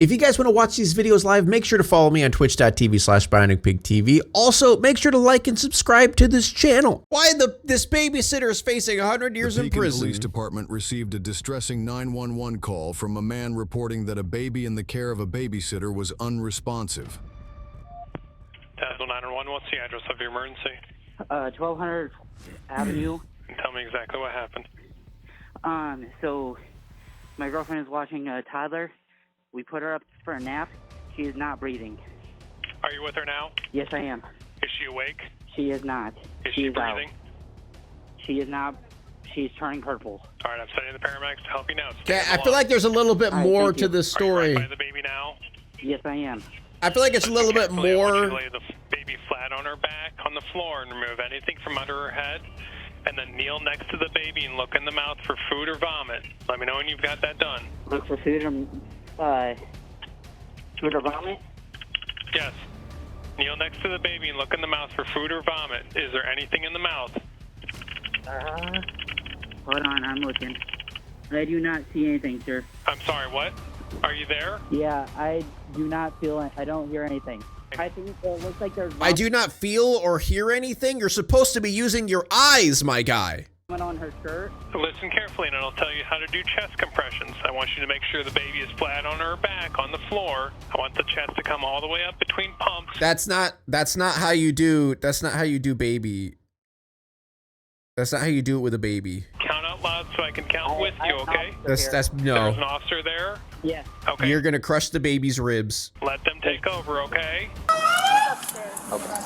If you guys want to watch these videos live, make sure to follow me on twitch.tv/Bionicpigtv. Also, make sure to like and subscribe to this channel. Why this babysitter is facing 100 years in prison? The Police Department received a distressing 911 call from a man reporting that a baby in the care of a babysitter was unresponsive. Tesla 911, what's the address of your emergency? 1200 Avenue. Tell me exactly what happened. So my girlfriend is watching a toddler. We put her up for a nap. She is not breathing. Are you with her now? Yes, I am. Is she awake? She is not. Is she breathing? She is not. She's turning purple. All right, I'm sending the paramedics to help you now. Okay, I feel like there's a little bit more to this story. Are you right by the baby now? Yes, I am. I feel like it's a little bit more. I want you to lay the baby flat on her back on the floor and remove anything from under her head. And then kneel next to the baby and look in the mouth for food or vomit. Let me know when you've got that done. Look for food or vomit? Yes. Kneel next to the baby and look in the mouth for food or vomit. Is there anything in the mouth? Hold on, I'm looking. I do not see anything, sir. I'm sorry, what? Are you there? Yeah, I do not feel it. I don't hear anything. I think it looks like there's I do not feel or hear anything. You're supposed to be using your eyes, my guy. on her shirt. Listen carefully and I'll tell you how to do chest compressions. I want you to make sure the baby is flat on her back on the floor. I want the chest to come all the way up between pumps. That's not how you do baby. That's not how you do it with a baby. Count out loud so I can count with you, okay? That's no. There's an officer there? Yes. Okay. You're gonna crush the baby's ribs. Let them take over, okay? Okay.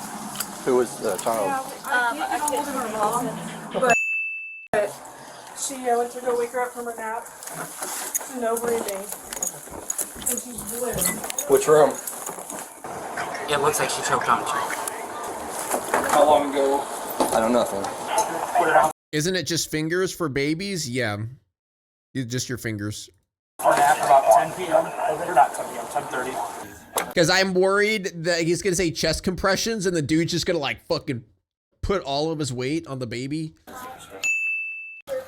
Who was the child? But she went to go wake her up from her nap. No breathing. And she's blue. Which room? It looks like she choked on it. How long ago? I don't know nothing. Isn't it just fingers for babies? Yeah. Just your fingers. For nap about 10 p.m. Or not 10 p.m., 10:30. Because I'm worried that he's going to say chest compressions and the dude's just going to like fucking put all of his weight on the baby.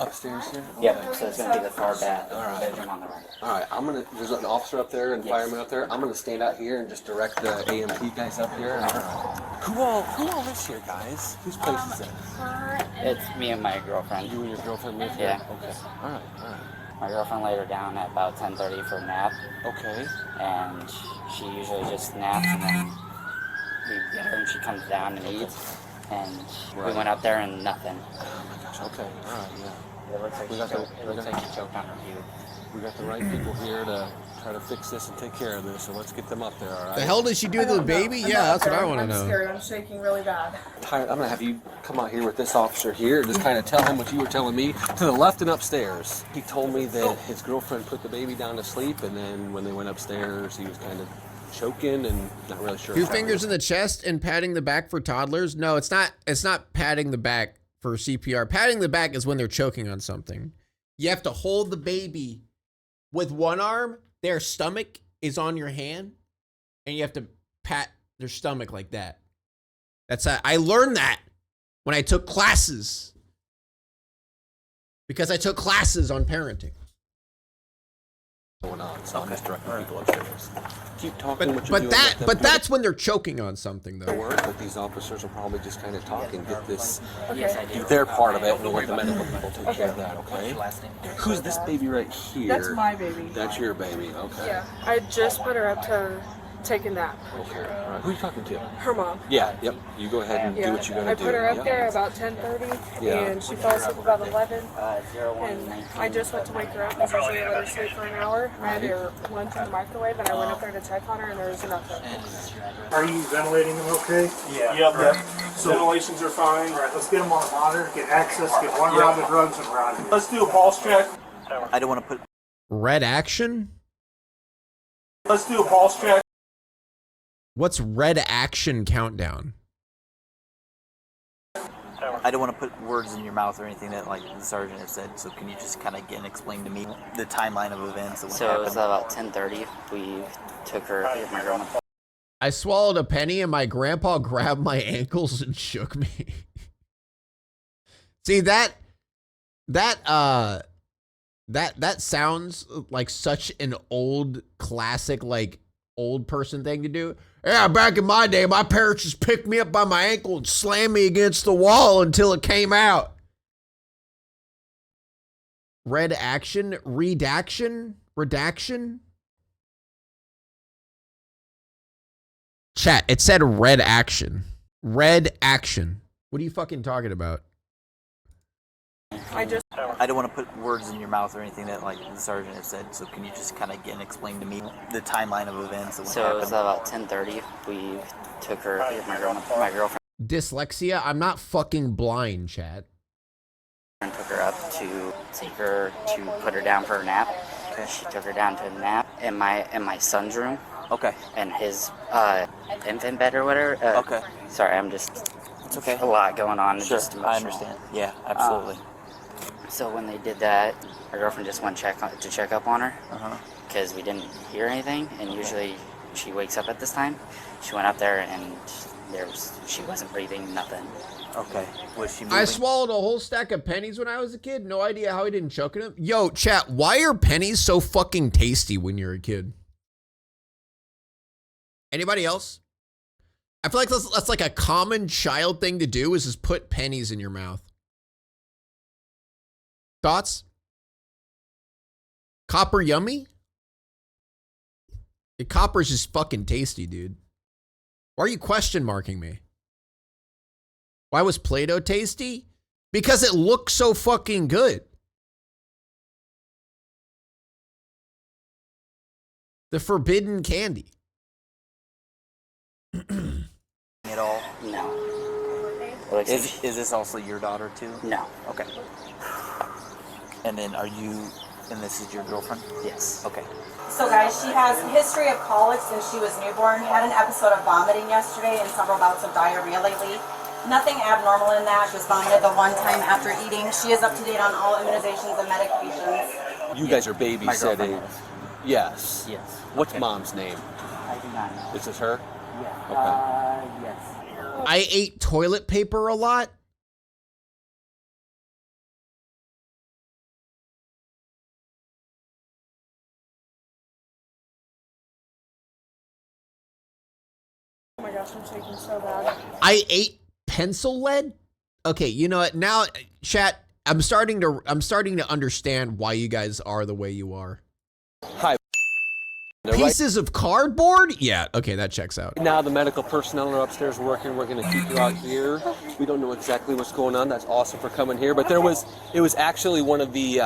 Upstairs here? Yep, so it's going to be the far back bedroom on the right. Alright, there's an officer up there and fireman up there. I'm gonna stand out here and just direct the AMP guys up here. Who all lives here, guys? Whose place is it? It's me and my girlfriend. You and your girlfriend live here? Yeah. Okay. Alright. My girlfriend laid her down at about 10:30 for a nap. Okay. And she usually just naps and then we get her and she comes down and eats. And we went up there and nothing. Oh my gosh, okay. Alright, yeah. It looks like she choked on her puke. We got the right people here to try to fix this and take care of this, so let's get them up there, alright? The hell did she do to the baby? Yeah, that's what I want to know. I'm scared. I'm shaking really bad. I'm gonna have you come out here with this officer here and just kind of tell him what you were telling me to the left and upstairs. He told me that his girlfriend put the baby down to sleep, and then when they went upstairs, he was kind of choking and not really sure. 2 fingers in the chest and patting the back for toddlers? No, it's not patting the back for CPR. Patting the back is when they're choking on something. You have to hold the baby with one arm. Their stomach is on your hand, and you have to pat their stomach like that. I learned that when I took classes, because I took classes on parenting. Going on, so I'm just directing people upstairs. Keep talking. But that's when they're choking on something, though. But these officers will probably just kind of talk and get this, do their part of it, and we'll let the medical people take care of that, okay? Who's this baby right here? That's my baby. That's your baby, okay. Yeah. I just put her up to take a nap. Okay, all right. Who are you talking to? Her mom. Yeah, yep. You go ahead and do what you gotta do. I put her up Yep. there about 10:30, and she fell asleep about 11. And I just went to wake her up because usually I let her sleep for an hour. I had her lunch in the microwave, and I went up there to check on her, and there was nothing. Are you ventilating them okay? Yeah. Yep. Right. So ventilations are fine. All right, let's get them on a monitor, get access, get one round of drugs and round it. Let's do a pulse check. I don't want to put... Red action? Let's do a pulse check. What's red action countdown? I don't want to put words in your mouth or anything that like the sergeant has said, so can you just kind of again explain to me the timeline of events? So it was about 10:30. We took her, my girlfriend. I swallowed a penny and my grandpa grabbed my ankles and shook me. See, that That sounds like such an old classic, like old person thing to do. Yeah, back in my day, my parents just picked me up by my ankle and slammed me against the wall until it came out. Red action, redaction. Chat, it said red action. Red action. What are you fucking talking about? I don't want to put words in your mouth or anything that like the sergeant has said. So can you just kind of again explain to me the timeline of events? And what So it was about 10:30. We took her, my girlfriend Dyslexia? I'm not fucking blind, chat. took her up to put her down for a nap. Okay. She took her down to a nap in my son's room. Okay. And his infant bed or whatever. Okay. Sorry, it's okay. A lot going on. Sure, Just I understand. Yeah, absolutely. So when they did that, my girlfriend just went to check up on her because we didn't hear anything, and usually she wakes up at this time. She went up there and she wasn't breathing, nothing. Okay. Was she moving? I swallowed a whole stack of pennies when I was a kid. No idea how I didn't choke them. Yo, chat, why are pennies so fucking tasty when you're a kid? Anybody else? I feel like that's like a common child thing to do, is just put pennies in your mouth. Thoughts? Copper yummy? The copper's just fucking tasty, dude. Why are you question marking me? Why was Play-Doh tasty? Because it looked so fucking good. The forbidden candy. At all? No. Is this also your daughter too? No. Okay. And then and this is your girlfriend? Yes. Okay. So guys, she has a history of colic since she was newborn, had an episode of vomiting yesterday and several bouts of diarrhea lately. Nothing abnormal in that, just vomited the one time after eating. She is up to date on all immunizations and medications. You guys are babysitting. Yes. Yes. What's mom's name? I do not know. Is this her? Yeah. Okay. Yes. I ate toilet paper a lot. Oh my gosh, I'm shaking so bad. I ate pencil lead. Okay, you know what? Now, chat, I'm starting to understand why you guys are the way you are. Hi. Pieces of cardboard? Yeah, okay, that checks out. Now the medical personnel are upstairs working. We're going to keep you out here. We don't know exactly what's going on. That's awesome for coming here. But it was actually one of the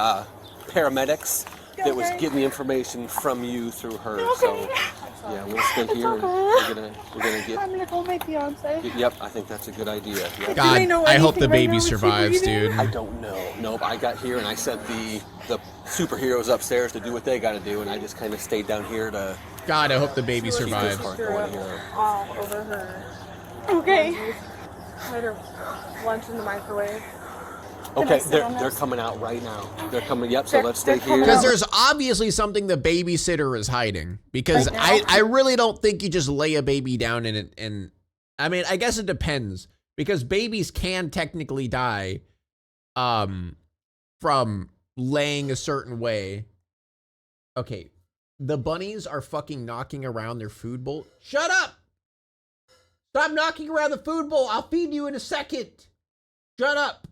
paramedics that was getting the information from you through her. So yeah, we'll stay here and we're gonna get. I'm gonna call my fiance. Yep, I think that's a good idea. Yep. God, I hope the baby survives, dude. I don't know. Nope, I got here and I sent the superheroes upstairs to do what they got to do, and I just kind of stayed down here to. God, I hope the baby survives. Over her. Okay. Had her lunch in the microwave. Okay, they're coming out right now. They're coming. Yep. So let's stay here. Because there's obviously something the babysitter is hiding. Because I really don't think you just lay a baby down in it. And I mean, I guess it depends, because babies can technically die, from laying a certain way. Okay, the bunnies are fucking knocking around their food bowl. Shut up! Stop knocking around the food bowl. I'll feed you in a second. Shut up.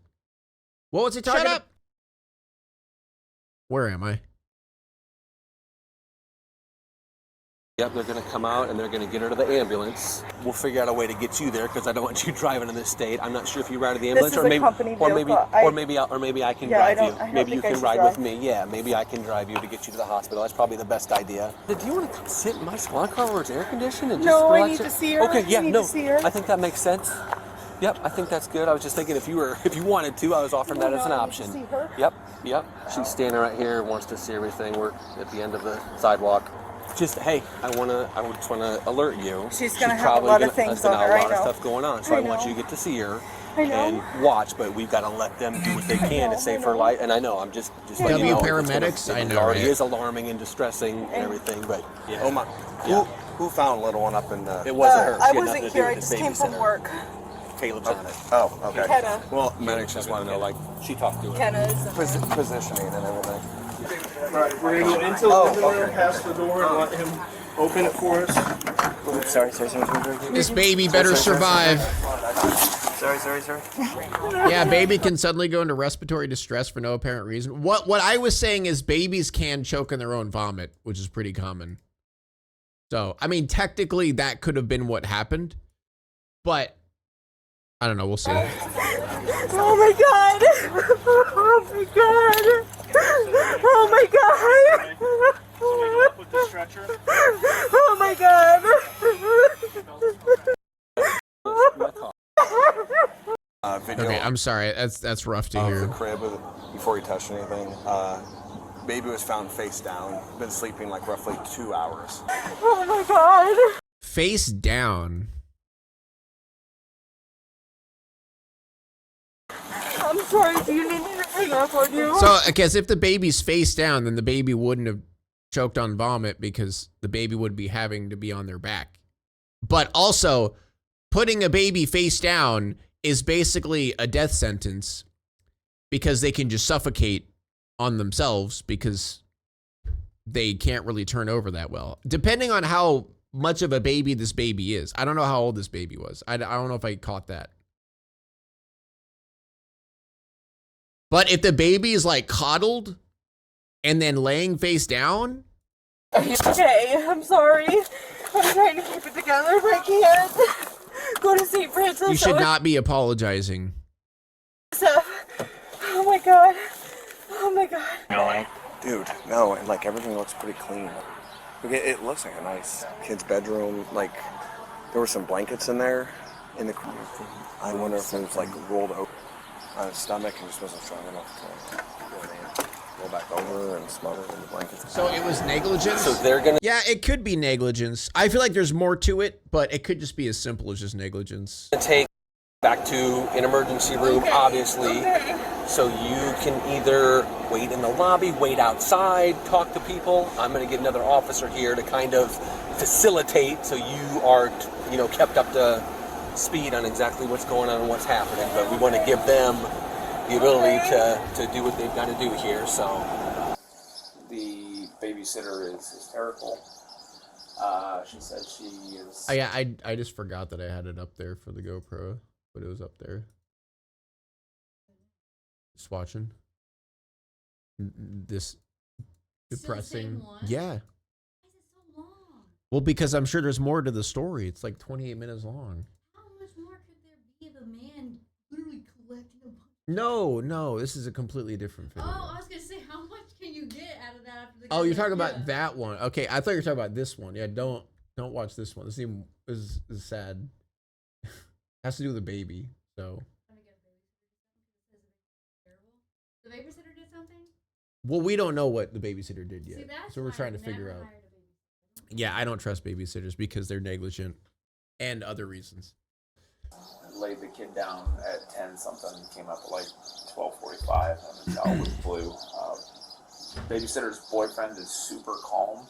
What was he talking about? Shut up. Where am I? Yep, they're going to come out and they're going to get her to the ambulance. We'll figure out a way to get you there because I don't want you driving in this state. I'm not sure if you ride to the ambulance or maybe I can drive you. Maybe you can ride with me. Yeah, maybe I can drive you to get you to the hospital. That's probably the best idea. Do you want to come sit in my squad car where it's air conditioned and just relax? I need to see her. Okay, yeah, no. I think that makes sense. Yep, I think that's good. I was just thinking if you wanted to, I was offering that as an option. See her? Yep. She's standing right here, wants to see everything. We're at the end of the sidewalk. Just hey, I just wanna alert you. She's gonna have a lot of things on her. A lot of stuff going on, so I want you to get to see her and watch. But we've got to let them do what they can to save her life. And I know I'm just letting you know. Paramedics, I know. It already is alarming and distressing and everything, but yeah. Oh my! Who found little one up in the? It wasn't her. I wasn't here. I just came from work. Caleb's on it. Oh, okay. Kenna. Well, medics just want to know, like, she talked to her. Kenna's positioning and everything. Right, we're gonna go into the living room, past the door, and let him open it for us. Sorry. This baby better survive. Sorry. Yeah, baby can suddenly go into respiratory distress for no apparent reason. What I was saying is babies can choke on their own vomit, which is pretty common. So, I mean, technically that could have been what happened, but I don't know. We'll see. Oh my god! Oh my god! Oh my god! Oh my god! Video Okay, I'm sorry. That's rough to of hear. the crib before he touched anything. Baby was found face down. Been sleeping like roughly 2 hours. Oh my god! Face down. I'm sorry, do you need me to hang up on you? So, I guess if the baby's face down, then the baby wouldn't have choked on vomit because the baby would be having to be on their back. But also, putting a baby face down is basically a death sentence because they can just suffocate on themselves because they can't really turn over that well. Depending on how much of a baby this baby is. I don't know how old this baby was. I don't know if I caught that. But if the baby is like coddled and then laying face down. Okay, I'm sorry. I'm trying to keep it together, but I can't. Go to St. Francis. You should not be apologizing. Oh my god. Oh my god. No, dude, no, and like everything looks pretty clean. Okay, it looks like a nice kid's bedroom. Like there were some blankets in there. I wonder if it was like rolled over on his stomach and just wasn't strong enough to roll back over and smother in the blankets. So it was negligence? So they're gonna. Yeah, it could be negligence. I feel like there's more to it, but it could just be as simple as just negligence. Take back to an emergency room, obviously. So you can either wait in the lobby, wait outside, talk to people. I'm going to get another officer here to kind of facilitate so you are, kept up to speed on exactly what's going on and what's happening. But we want to give them the ability to do what they've got to do here. So the babysitter is hysterical. She said she is. Oh, yeah, I just forgot that I had it up there for the GoPro, but it was up there. Just watching. This depressing. Yeah. Why is it so long? Well, because I'm sure there's more to the story. It's like 28 minutes long. How much more could there be of a man literally collecting a bunch? No, this is a completely different video. Oh, I was gonna say, how much can you get out of that after the? Oh, you're talking about that one. Okay, I thought you were talking about this one. Yeah, don't watch this one. This is sad. Has to do with a baby. So. The babysitter did something? Well, we don't know what the babysitter did yet. See, that's so we're trying to figure out. Yeah, I don't trust babysitters because they're negligent and other reasons. Laid the kid down at 10 something, came up at like 12:45, and the child was blue. Babysitter's boyfriend is super calm.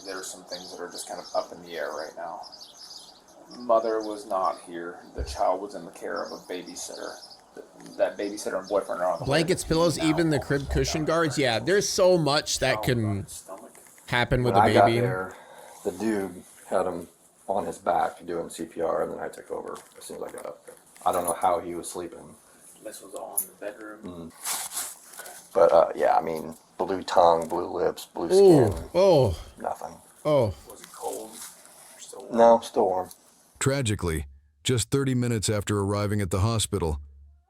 There's some things that are just kind of up in the air right now. Mother was not here. The child was in the care of a babysitter. That babysitter and boyfriend are on the blankets, pillows, even the crib cushion guards. Yeah, there's so much that can happen with a baby. When I got there, the dude had him on his back doing CPR, and then I took over as soon as I got up there. I don't know how he was sleeping. This was all in the bedroom. But yeah, I mean, blue tongue, blue lips, blue skin. Oh. Nothing. Oh. Was it cold? Still warm? No, still warm. Tragically, just 30 minutes after arriving at the hospital,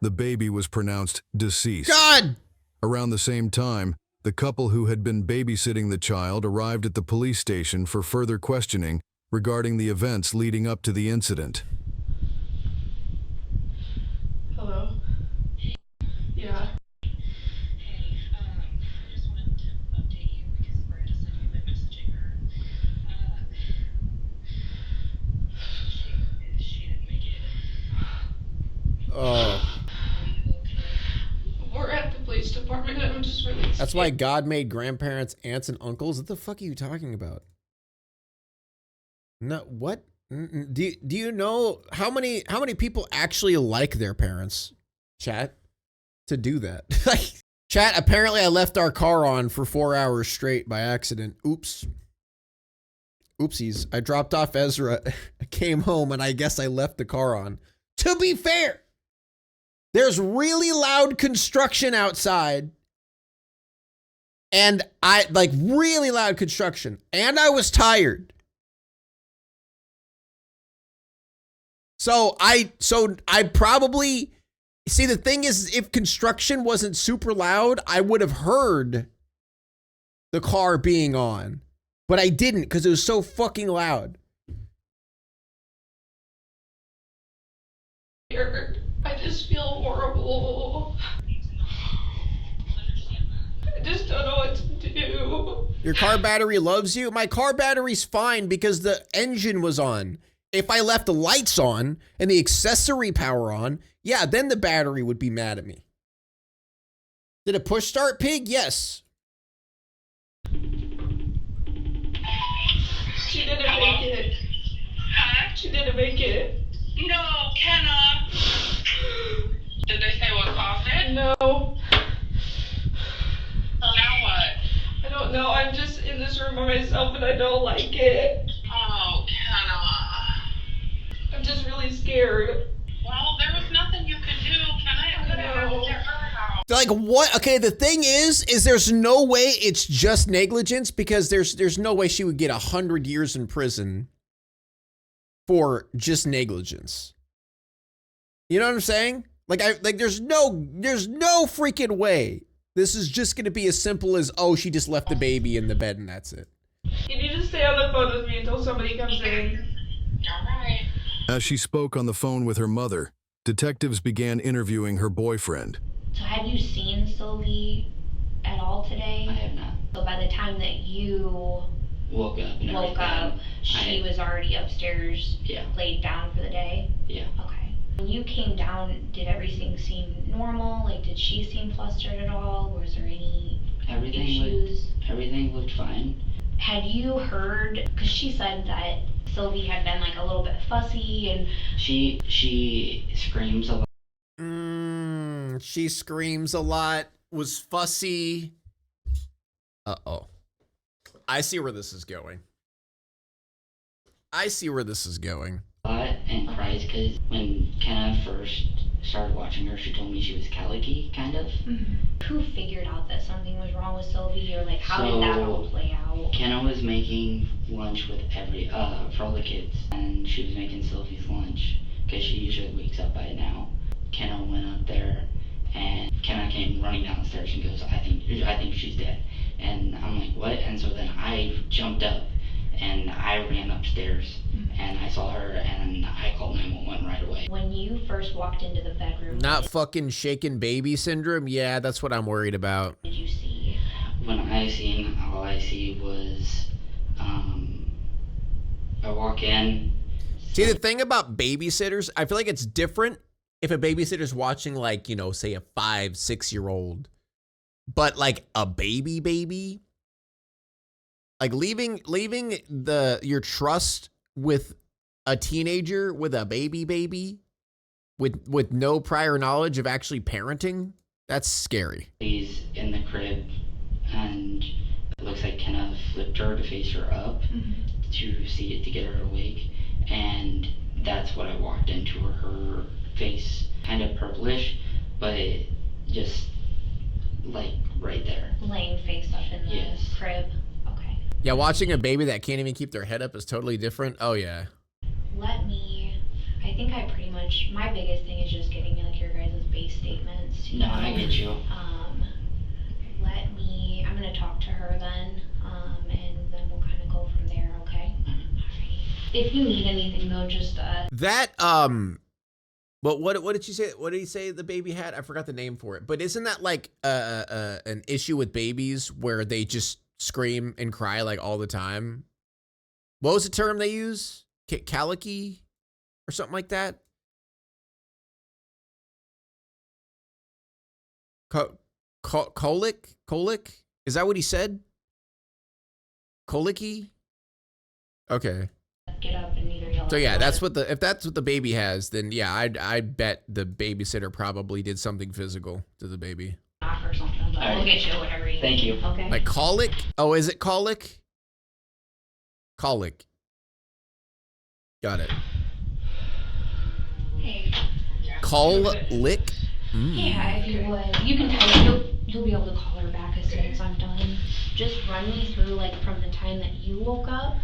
the baby was pronounced deceased. God! Around the same time, the couple who had been babysitting the child arrived at the police station for further questioning regarding the events leading up to the incident. Hello? Yeah. Oh. We're at the police department. I'm just really scared. That's why God made grandparents, aunts, and uncles. What the fuck are you talking about? No, what? Do you know how many people actually like their parents, chat, to do that? Like, Chat, apparently I left our car on for 4 hours straight by accident. Oops. Oopsies. I dropped off Ezra, came home, and I guess I left the car on. To be fair, there's really loud construction outside. And really loud construction. And I was tired. So I probably, see, the thing is, if construction wasn't super loud, I would have heard the car being on. But I didn't because it was so fucking loud. I just feel horrible. I just don't know what to do. Your car battery loves you? My car battery's fine because the engine was on. If I left the lights on and the accessory power on, yeah, then the battery would be mad at me. Did it push start, Pig? Yes. She didn't make it. Huh? She didn't make it. No, Kenna. Did they say what caused it? No. Now what? I don't know. I'm just in this room by myself and I don't like it. Oh, Kenna. I'm just really scared. Well, there was nothing you could do. Kenna, it could have happened to her house. Like, what? Okay, the thing is there's no way it's just negligence because there's no way she would get 100 years in prison for just negligence. You know what I'm saying? There's no freaking way. This is just going to be as simple as, oh, she just left the baby in the bed and that's it. Can you just stay on the phone with me until somebody comes in? All right. As she spoke on the phone with her mother, detectives began interviewing her boyfriend. So have you seen Sylvie at all today? I have not. So by the time that you woke up, she was already upstairs, laid down for the day? Yeah. Okay. When you came down, did everything seem normal? Like, did she seem flustered at all? Was there any issues? Everything looked fine. Had you heard, because she said that Sylvie had been like a little bit fussy and... She screams a lot. She screams a lot, was fussy. Uh-oh. I see where this is going. And cries because when Kenna first started watching her, she told me she was colicky, kind of. Mm-hmm. Who figured out that something was wrong with Sylvie, or like how did that all play out? Kenna was making lunch with for all the kids, and she was making Sylvie's lunch because she usually wakes up by now. Kenna went up there, and Kenna came running down the stairs and goes, I think she's dead. And I'm like, what? And so then I jumped up and I ran upstairs and I saw her and I called 911 right away. When you first walked into the bedroom... Not fucking shaken baby syndrome? Yeah, that's what I'm worried about. What did you see? When I seen, all I see was, I walk in. See, the thing about babysitters, I feel like it's different if a babysitter's watching, like, you know, say a 5-6-year-old, but like a baby, like leaving your trust with a teenager with a baby with no prior knowledge of actually parenting, that's scary. He's in the crib and it looks like Kenna flipped her to face her up to get her awake, and that's what I walked into. Her face kind of purplish, but just like right there. Laying face up in the crib. Okay. Yeah, watching a baby that can't even keep their head up is totally different. Oh yeah. I think I pretty much, my biggest thing is just getting like your guys' base statements. No, I get you. I'm gonna talk to her then, and then we'll kind of go from there, okay? Alrighty. If you need anything though, just that but what did she say? What did he say the baby had? I forgot the name for it. But isn't that like an issue with babies where they just scream and cry like all the time? What was the term they use? Colicky or something like that? Colic? Is that what he said? Colicky? Okay. Get up and either yell. So yeah, if that's what the baby has, then yeah, I'd bet the babysitter probably did something physical to the baby. Or something, We'll get you whatever you Thank need. you. Okay. Like colic? Oh, is it colic? Colic. Got it. Hey. Colic? Yeah, if you would. You can tell her. You'll be able to call her back as soon as I'm done. Just run me through, like, from the time that you woke up,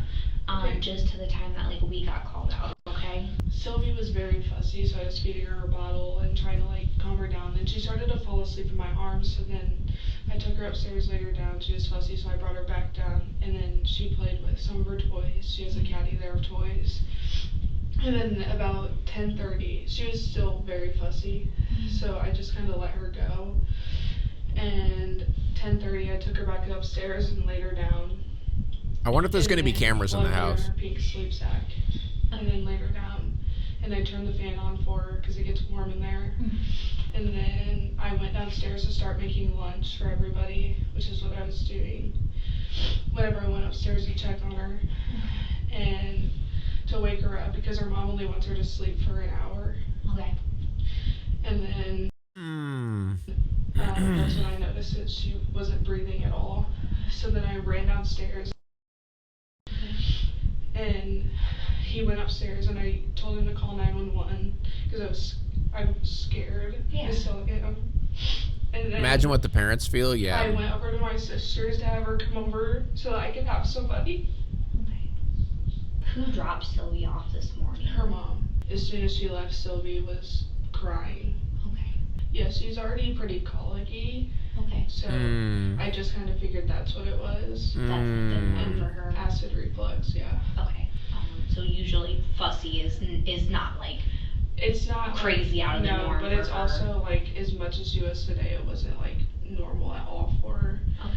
just to the time that, like, we got called out, okay? Sylvie was very fussy, so I was feeding her a bottle and trying to, like, calm her down. Then she started to fall asleep in my arms, so then I took her upstairs, laid her down. She was fussy, so I brought her back down, and then she played with some of her toys. She has a caddy there of toys. And then about 10:30, she was still very fussy, so I just kind of let her go. And 10:30, I took her back upstairs and laid her down. I wonder if there's going to be cameras in the house. Her pink sleep sack, and then laid her down. And I turned the fan on for her because it gets warm in there. And then I went downstairs to start making lunch for everybody, which is what I was doing whenever I went upstairs to check on her and to wake her up because her mom only wants her to sleep for an hour. Okay. And then that's when I noticed that she wasn't breathing at all. So then I ran downstairs and he went upstairs and I told him to call 911 because I was scared. Yeah. I still am. And then Imagine what the parents feel. Yeah. I went over to my sister's to have her come over so that I could have somebody. Okay. Who dropped Sylvie off this morning? Her mom. As soon as she left, Sylvie was crying. Okay. Yeah, she's already pretty colicky. Okay. So I just kind of figured that's what it was. That's a good one for her. Acid reflux, yeah. Okay. So usually fussy is not like it's not crazy out of the norm. But it's also like as much as she was today, it wasn't like normal at all for her. Okay.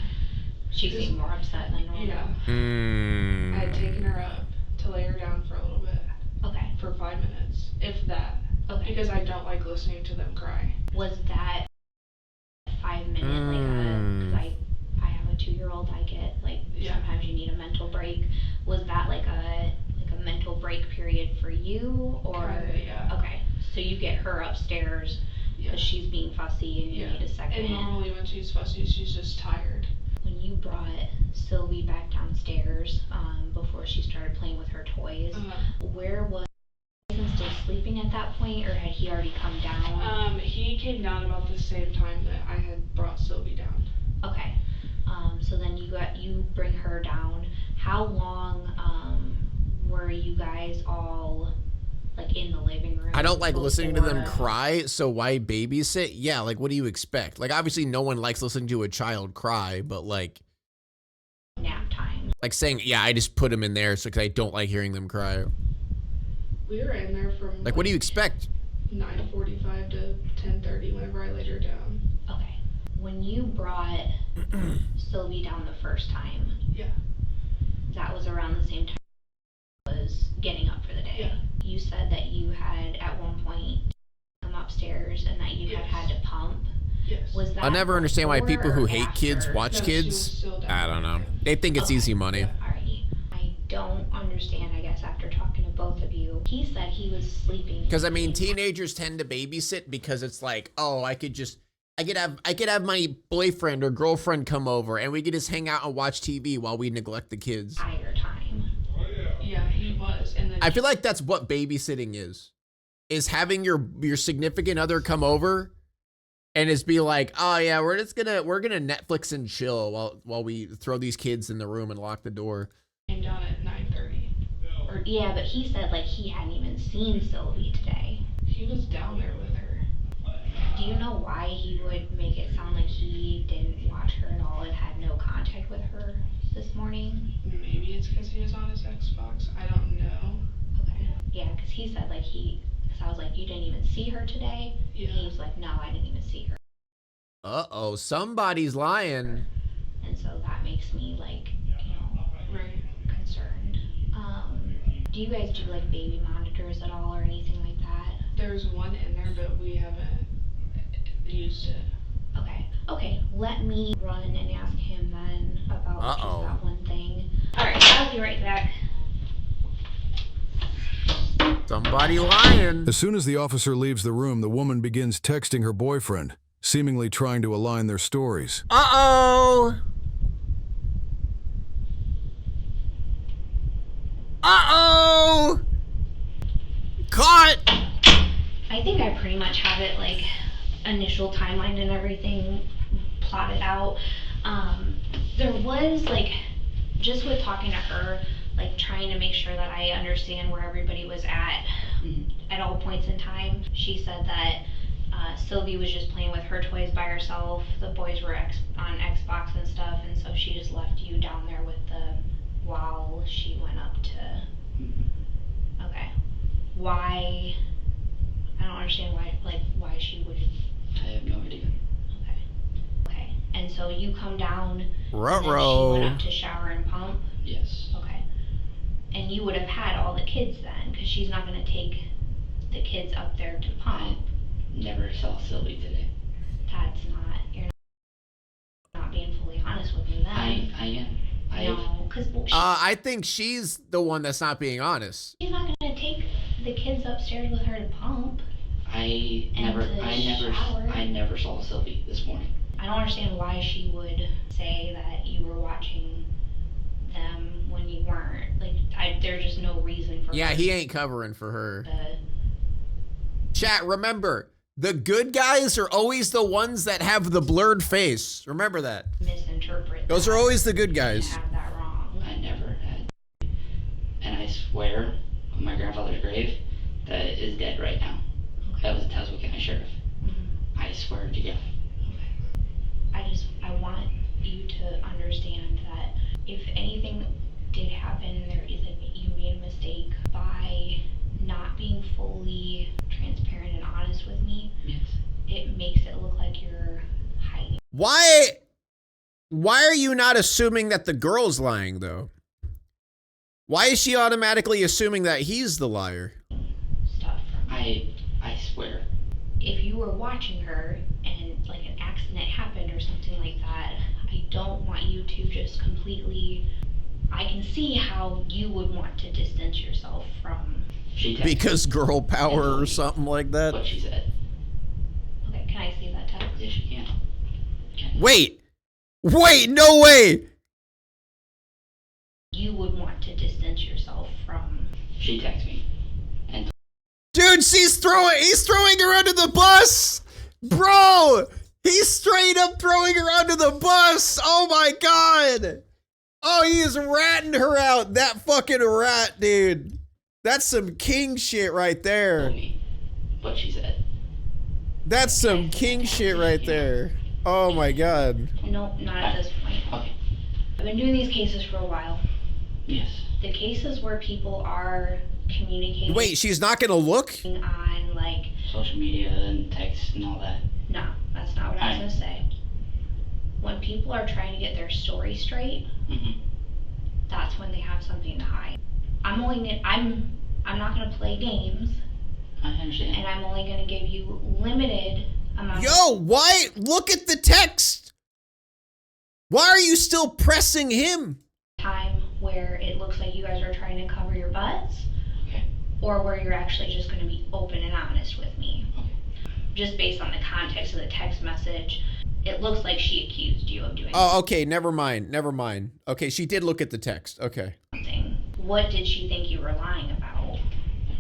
She seemed more upset than normal. Yeah. I had taken her up to lay her down for a little bit. Okay. For 5 minutes, if that. Okay. Because I don't like listening to them cry. Was that 5 minute like I have a 2-year-old, I get like sometimes you need a mental break. Was that like a mental break period for you or Kinda, yeah. Okay. So you get her upstairs because she's being fussy and you need a second. And normally when she's fussy, she's just tired. When you brought Sylvie back downstairs before she started playing with her toys, where was Jason still sleeping at that point, or had he already come down? He came down about the same time that I had brought Sylvie down. Okay. So then you bring her down. How long were you guys all like in the living room? I don't like listening to them cry, so why babysit? Yeah, like what do you expect? Like obviously no one likes listening to a child cry, but like nap time. Like saying, yeah, I just put them in there so because I don't like hearing them cry. We were in there from like what do you expect? 9:45 to 10:30 whenever I laid her down. Okay. When you brought Sylvie down the first time, that was around the same time I was getting up for the day. Yeah. You said that you had at one point come upstairs and that you had to pump. Yes. Was that I'll never understand why people who hate kids after? watch No, kids. she was still I don't know. They think it's easy money. Alrighty. I don't understand, I guess, after talking to both of you. He said he was sleeping. Because I mean, teenagers tend to babysit because it's like, oh, I could have my boyfriend or girlfriend come over and we could just hang out and watch TV while we neglect the kids. Entire time. Yeah, he was. And then I feel like that's what babysitting is having your significant other come over and just be like, oh yeah, we're gonna Netflix and chill while we throw these kids in the room and lock the door. Came down at 9:30. Yeah, but he said like he hadn't even seen Sylvie today. He was down there with her. Do you know why he would make it sound like he didn't watch her at all and had no contact with her this morning? Maybe it's because he was on his Xbox. I don't know. Okay. Yeah, because he said like because I was like, you didn't even see her today? Yeah. And he was like, no, I didn't even see her. Uh-oh, somebody's lying. And so that makes me like, Right. concerned. Do you guys do like baby monitors at all or anything like that? There's one in there, but we haven't used it. Okay, let me run and ask him then about just that one thing. Alright, I'll be right back. Somebody lying. As soon as the officer leaves the room, the woman begins texting her boyfriend. seemingly trying to align their stories. Uh-oh. Uh-oh. Caught. I think I pretty much have it, like, initial timeline and everything plotted out. There was, like, just with talking to her, like, trying to make sure that I understand where everybody was at all points in time. She said that Sylvie was just playing with her toys by herself. The boys were on Xbox and stuff, and so she just left you down there with while she went up to... Okay. Why... I don't understand why she would... I have no idea. Okay. And so you come down, and then she Ruh-roh. went up to shower and pump? Yes. Okay. And you would have had all the kids then, because she's not going to take the kids up there to pump. I never saw Sylvie today. That's not... You're not being fully honest with me then. I am. No, because... I think she's the one that's not being honest. She's not going to take the kids upstairs with her to pump. I never saw Sylvie this morning. I don't understand why she would say that you were watching them when you weren't. Like, there's just no reason for Yeah, her he ain't covering for her. to... Chat, remember, the good guys are always the ones that have the blurred face. Remember that. misinterpret Those that are always the good and guys. have that wrong. I never had. And I swear on my grandfather's grave that is dead right now. That was a Tazewell County Sheriff. I swear to God. I want you to understand that if anything did happen, there is you made a mistake by not being fully transparent and honest with me. Yes. It makes it look like you're hiding. Why are you not assuming that the girl's lying, though? Why is she automatically assuming that he's the liar? Stuff from I swear. If you were watching her and like an accident happened or something like that, I don't want you to just completely... I can see how you would want to distance yourself from... Because girl power or something like that? What she said. Okay, can I see that text? Yes, you can. Wait, no way! You would want to distance yourself from... She texted me. Dude, he's throwing her under the bus! Bro! He's straight up throwing her under the bus! Oh my god! Oh, he is ratting her out! That fucking rat, dude! That's some king shit right there. What she said. That's some king shit right there. Oh my god. No, not at this point. Okay. I've been doing these cases for a while. Yes. The cases where people are communicating... Wait, she's not gonna look? ...on, like... Social media and text and all that. No, that's not what I was gonna say. When people are trying to get their story straight, that's when they have something to hide. I'm not gonna play games. I understand. And I'm only gonna give you limited amount. Yo, why? Look at the text! Why are you still pressing him? Time where it looks like you guys are trying to cover your butts. Okay. Or where you're actually just gonna be open and honest with me. Okay. Just based on the context of the text message, it looks like she accused you of doing Oh, okay, never mind. Okay, she did look at the text. Okay. something. What did she think you were lying about?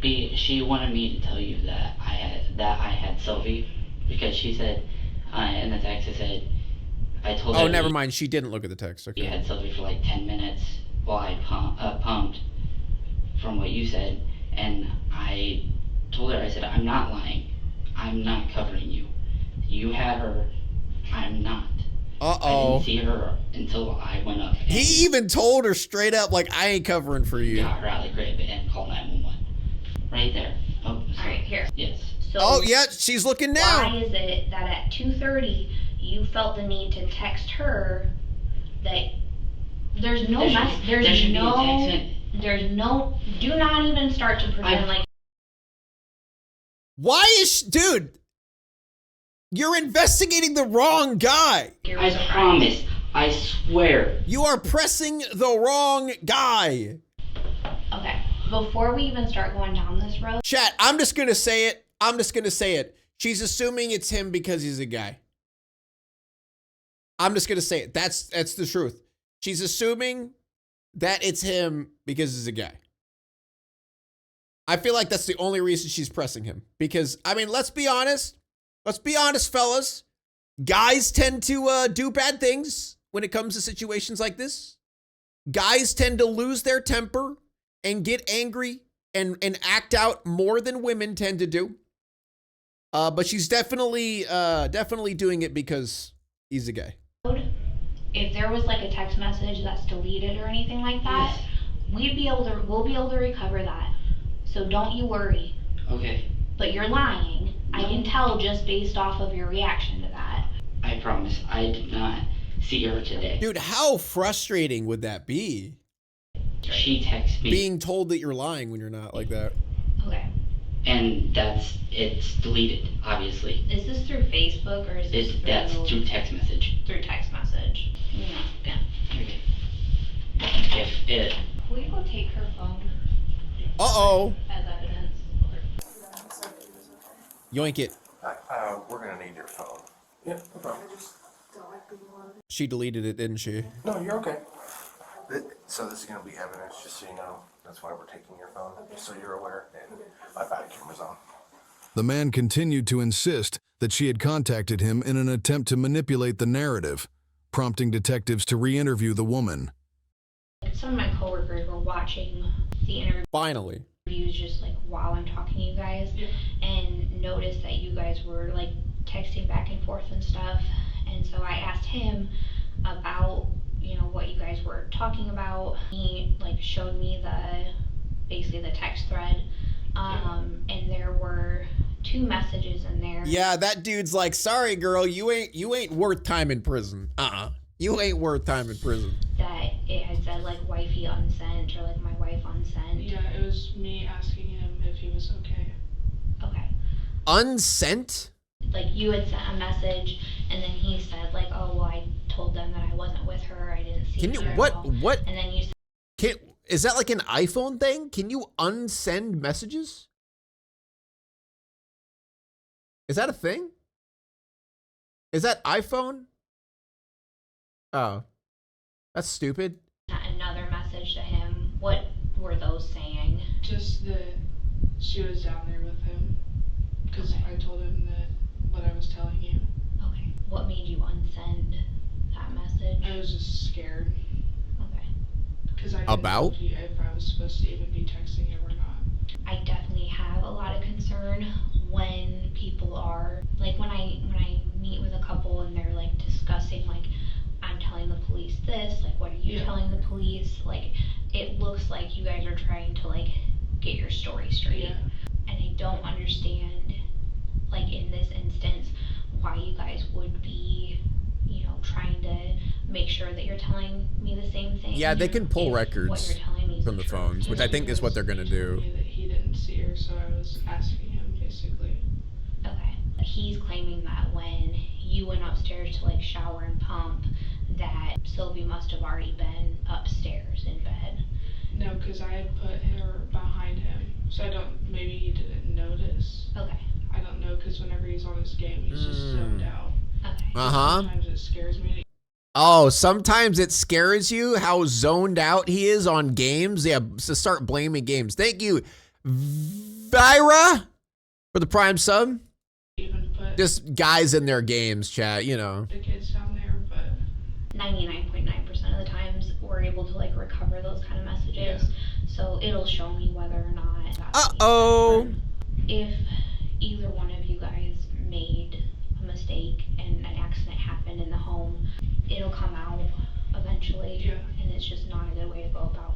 She wanted me to tell you that I had Sylvie, because she said in the text, it said, I told her... Oh, never mind. She didn't look at the text. Okay. You had Sylvie for like 10 minutes while I pumped from what you said, and I told her, I said, I'm not lying. I'm not covering you. You had her. I'm not. Uh-oh. I didn't see her until I went up. He even told her straight up, like, I ain't covering for you. Got her out of the crib and called 911. Right there. Oh, sorry. Alright, here. Yes. So Oh, yeah, she's looking now. why is it that at 2:30 you felt the need to text her that there's no do not even start to pretend like... Why is dude, you're investigating the wrong guy. I promise. I swear. You are pressing the wrong guy. Okay, before we even start going down this road... Chat, I'm just gonna say it. She's assuming it's him because he's a guy. I'm just gonna say it. That's the truth. She's assuming that it's him because he's a guy. I feel like that's the only reason she's pressing him. Because, I mean, let's be honest. Let's be honest, fellas. Guys tend to do bad things when it comes to situations like this. Guys tend to lose their temper and get angry and act out more than women tend to do. But she's definitely doing it because he's a guy. If there was like a text message that's deleted or anything like that, we'll be able to recover that. So don't you worry. Okay. But you're lying. No. I can tell just based off of your reaction to that. I promise. I did not see her today. Dude, how frustrating would that be? She texted me. Being told that you're lying when you're not like that. Okay. And it's deleted, obviously. Is this through Facebook or is this That's through text message. Through text message. Yeah. Okay. If it... Will you go take her phone? Uh-oh. As evidence. Yoink it. We're gonna need your phone. Yeah, no problem. She deleted it, didn't she? No, you're okay. So this is gonna be evidence, just so you know. That's why we're taking your phone, just so you're aware. And my body camera's on. The man continued to insist that she had contacted him in an attempt to manipulate the narrative, prompting detectives to re-interview the woman. Some of my coworkers were watching the interview. Finally. Just like while I'm talking to you guys, and noticed that you guys were like texting back and forth and stuff. And so I asked him about, what you guys were talking about. He like showed me basically the text thread. And there were 2 messages in there. Yeah, that dude's like, sorry girl, you ain't worth time in prison. You ain't worth time in prison. That it had said like wifey unsent or like my wife unsent. Yeah, it was me asking him if he was okay. Okay. Unsent? Like you had sent a message and then he said like, oh well, I told them that I wasn't with her, I didn't see her. Can you what? And then you said, is that like an iPhone thing? Can you unsend messages? Is that a thing? Is that iPhone? Oh, that's stupid. Another message to him. What were those saying? Just that she was down there with him. Because I told him that what I was telling you. Okay. What made you unsend that message? I was just scared. Okay. Because I didn't know if I was supposed to even be texting him or not. I definitely have a lot of concern when people are like when I meet with a couple and they're like discussing like I'm telling the police this, like what are you telling the police? Like it looks like you guys are trying to like get your story straight. Yeah. And I don't understand like in this instance why you guys would be, trying to make sure that you're telling me the same thing. Yeah, they can pull records what you're telling me from the phones, which I think is what they're gonna do. That he didn't see her, so I was asking him basically. Okay. He's claiming that when you went upstairs to like shower and pump, that Sylvie must have already been upstairs in bed. No, because I had put her behind him, so maybe he didn't notice. Okay. I don't know, because whenever he's on his game, he's just zoned out. Okay. Sometimes it scares me. Oh, sometimes it scares you how zoned out he is on games. Yeah, so start blaming games. Thank you, Vira, for the Prime sub. Even put just guys in their games, chat, the kids down there, but 99.9% of the times we're able to like recover those kind of messages. Yeah. So it'll show me whether or not. Uh-oh. If either one of you guys made a mistake and an accident happened in the home, it'll come out eventually. Yeah. And it's just not a good way to go about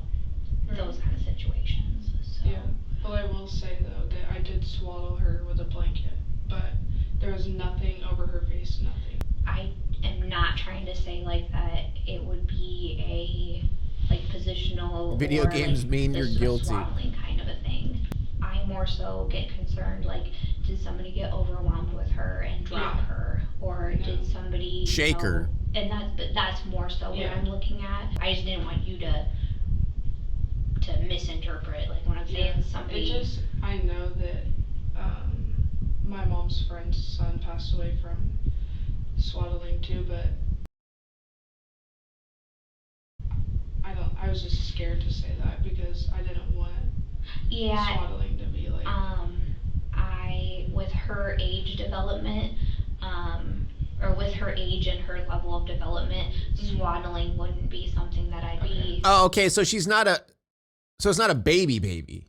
those kind of situations. So. Yeah. Well, I will say though that I did swaddle her with a blanket, but there was nothing over her face, nothing. I am not trying to say like that it would be a like positional video games like, mean you're guilty swaddling kind of a thing. I more so get concerned like did somebody get overwhelmed with her and drop her, or did somebody shake her? And that's more so what I'm looking at. I just didn't want you to misinterpret like when I'm saying somebody. I know that my mom's friend's son passed away from swaddling too, but scared to say that because I didn't want swaddling to be like. With her age development, or with her age and her level of development, swaddling wouldn't be something that I'd be. Oh, okay. So she's not a. So it's not a baby.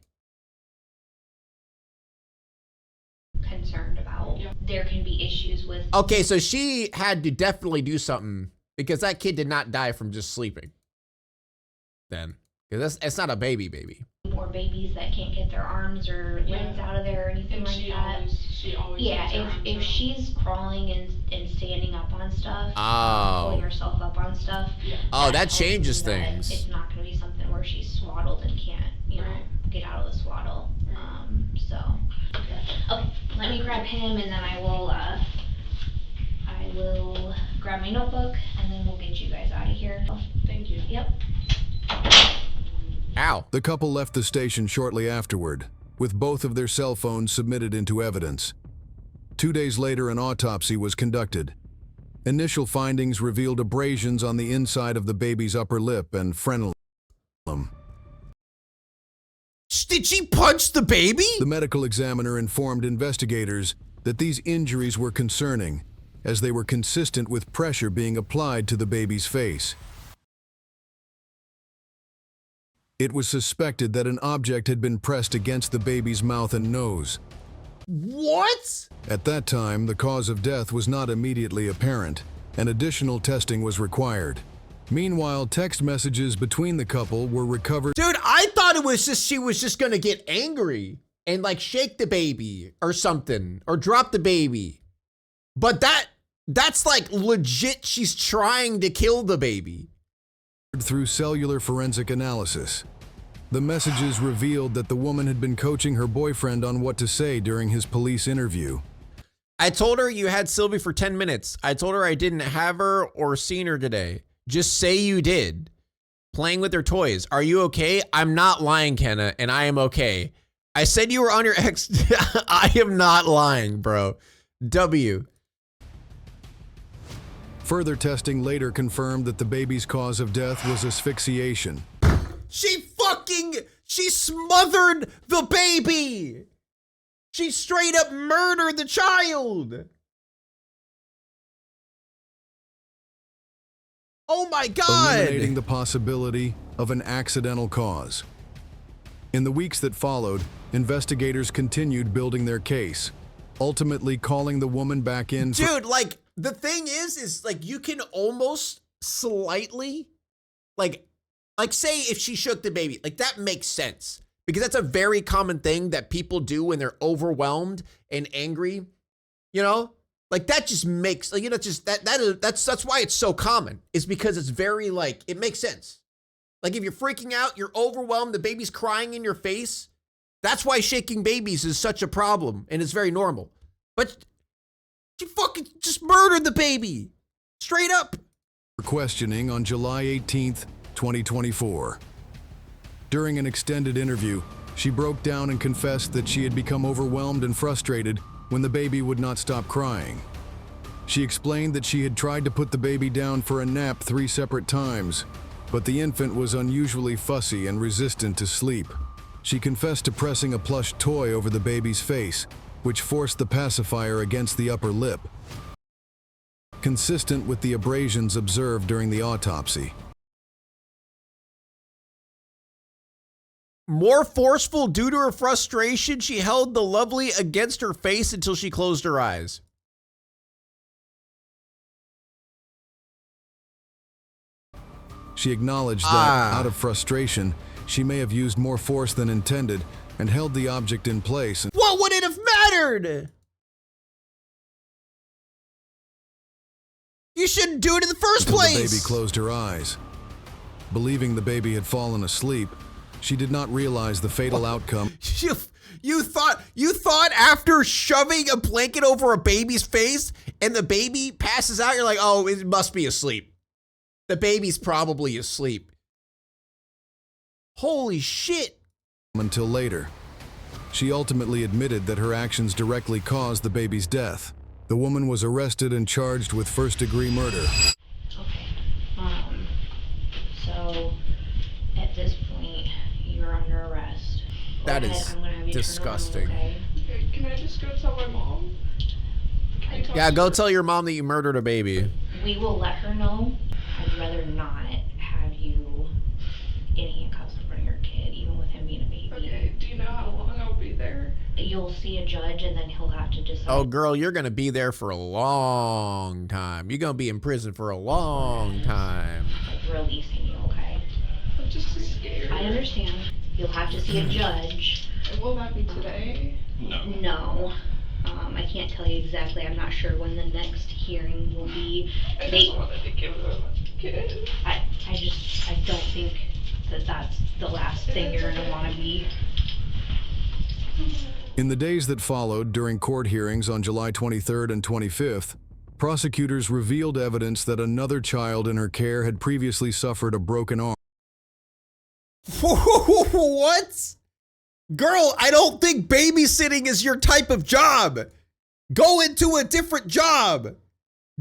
Concerned about. Yeah. There can be issues with. Okay, so she had to definitely do something because that kid did not die from just sleeping. Then, because it's not a baby. More babies that can't get their arms or legs out of there or anything and like that. She always. Yeah, if she's crawling and standing up on stuff, pulling herself up on stuff. Yeah. Oh, that changes things. It's not going to be something where she's swaddled and can't, get out of the swaddle. Okay, let me grab him and then I will grab my notebook and then we'll get you guys out of here. Thank you. Yep. Ow. The couple left the station shortly afterward, with both of their cell phones submitted into evidence. 2 days later, an autopsy was conducted. Initial findings revealed abrasions on the inside of the baby's upper lip and frenulum. Did she punch the baby? The medical examiner informed investigators that these injuries were concerning, as they were consistent with pressure being applied to the baby's face. It was suspected that an object had been pressed against the baby's mouth and nose. What? At that time, the cause of death was not immediately apparent, and additional testing was required. Meanwhile, text messages between the couple were recovered. Dude, I thought it was just she was just gonna get angry and like shake the baby or something or drop the baby. But that's like legit, she's trying to kill the baby. Through cellular forensic analysis. The messages revealed that the woman had been coaching her boyfriend on what to say during his police interview. I told her you had Sylvie for 10 minutes. I told her I didn't have her or seen her today. Just say you did. Playing with her toys. Are you okay? I'm not lying, Kenna, and I am okay. I said you were on your ex. I am not lying, bro. W. Further testing later confirmed that the baby's cause of death was asphyxiation. She smothered the baby. She straight up murdered the child. Oh my God. Eliminating the possibility of an accidental cause. In the weeks that followed, investigators continued building their case, ultimately calling the woman back in. Dude, like, the thing is like you can almost slightly, like say if she shook the baby, like that makes sense. Because that's a very common thing that people do when they're overwhelmed and angry, Like that just makes, like, just that's why it's so common. Is because it's very like, it makes sense. Like if you're freaking out, you're overwhelmed, the baby's crying in your face. That's why shaking babies is such a problem and it's very normal. But she fucking just murdered the baby. Straight up. Questioning on July 18th, 2024. During an extended interview, she broke down and confessed that she had become overwhelmed and frustrated when the baby would not stop crying. She explained that she had tried to put the baby down for a nap 3 separate times, but the infant was unusually fussy and resistant to sleep. She confessed to pressing a plush toy over the baby's face, which forced the pacifier against the upper lip, consistent with the abrasions observed during the autopsy. More forceful due to her frustration, she held the lovely against her face until she closed her eyes. She acknowledged that, out of frustration, she may have used more force than intended and held the object in place. What would it have mattered? You shouldn't do it in the first place. The baby closed her eyes. Believing the baby had fallen asleep, she did not realize the fatal outcome. You thought after shoving a blanket over a baby's face and the baby passes out, you're like, oh, it must be asleep. The baby's probably asleep. Holy shit. Until later. She ultimately admitted that her actions directly caused the baby's death. The woman was arrested and charged with first-degree murder. Okay. So at this That ahead, is I'm gonna have you turn around, disgusting. okay? Okay, can I just go tell my mom? Can I talk Yeah, to go her? tell your mom that you murdered a baby. We will let her know. I'd rather not have you in handcuffs in front of your kid, even with him being a baby. Okay, do you know how long I'll be there? You'll see a judge and then he'll have to decide. Oh, girl, you're going to be there for a long time. You're going to be in prison for a long time. Like releasing you, okay? I'm just scared. I understand. You'll have to see a judge. And will that be today? No. I can't tell you exactly. I'm not sure when the next hearing will be. I just wanted to give them a kid. I don't think that that's the last thing you're gonna want to be. In the days that followed during court hearings on July 23rd and 25th, prosecutors revealed evidence that another child in her care had previously suffered a broken arm. What? Girl, I don't think babysitting is your type of job. Go into a different job.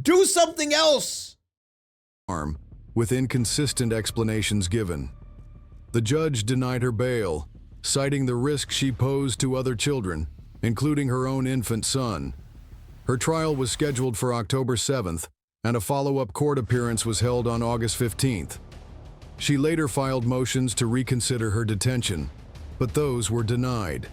Do something else. With inconsistent explanations given. The judge denied her bail, citing the risk she posed to other children, including her own infant son. Her trial was scheduled for October 7th, and a follow-up court appearance was held on August 15th. She later filed motions to reconsider her detention, but those were denied.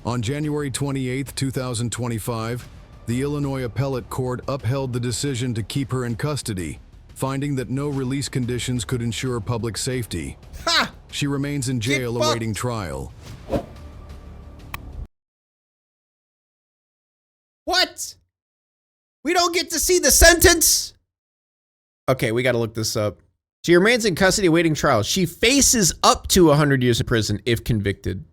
On January 28, 2025, the Illinois Appellate Court upheld the decision to keep her in custody, finding that no release conditions could ensure public safety. Ha! She remains in jail awaiting trial. What? We don't get to see the sentence? Okay, we got to look this up. She remains in custody awaiting trial. She faces up to 100 years in prison if convicted.